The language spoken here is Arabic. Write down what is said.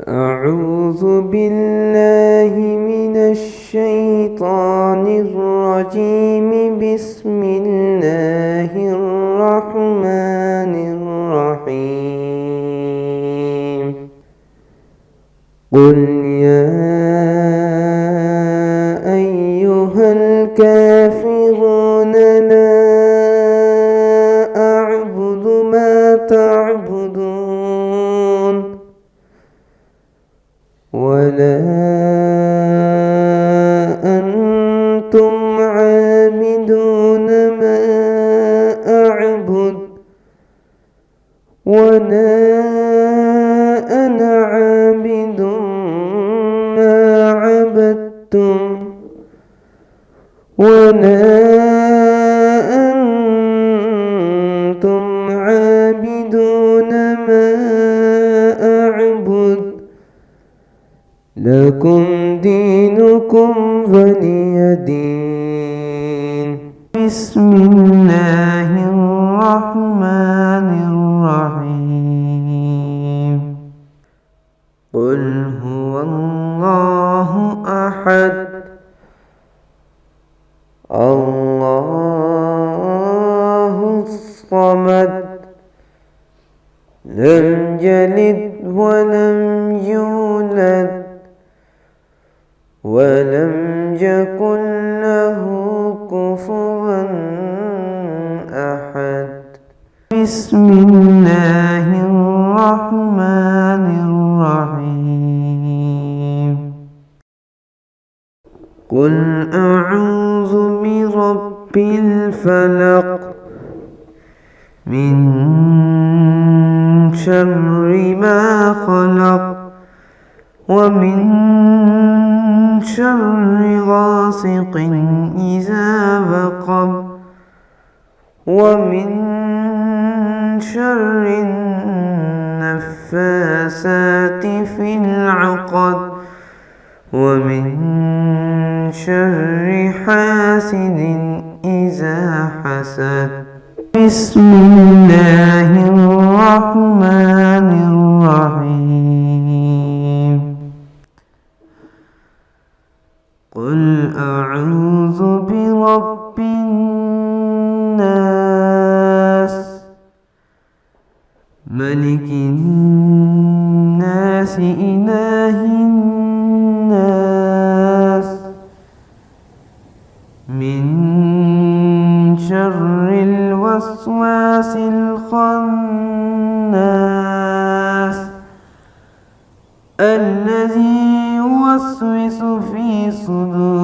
أعوذ بالله من الشيطان الرجيم. بسم الله الرحمن الرحيم. قل يا أيها الكافرون لا أعبد ما تعبدون ولا أنتم عابدون ما أعبد ولا أنا عابد ما عبدتم ولا أنتم عابدون ما أعبد لكم دينكم ولي دين. بسم الله الرحمن الرحيم. قل هو الله أحد الله الصمد لم يلد ولم يولد ولم يكن له كفوا أحد. بسم الله الرحمن الرحيم. قل أعوذ برب الفلق من شر ما خلق ومن شر غاسق إذا وقب ومن شر النفاثات في العقد ومن شر حاسد إذا حسد. بسم الله الرحمن الرحيم. قل أعوذ برب الناس ملك الناس إله الناس من شر الوسواس الخناس الذي يوسوس في صدور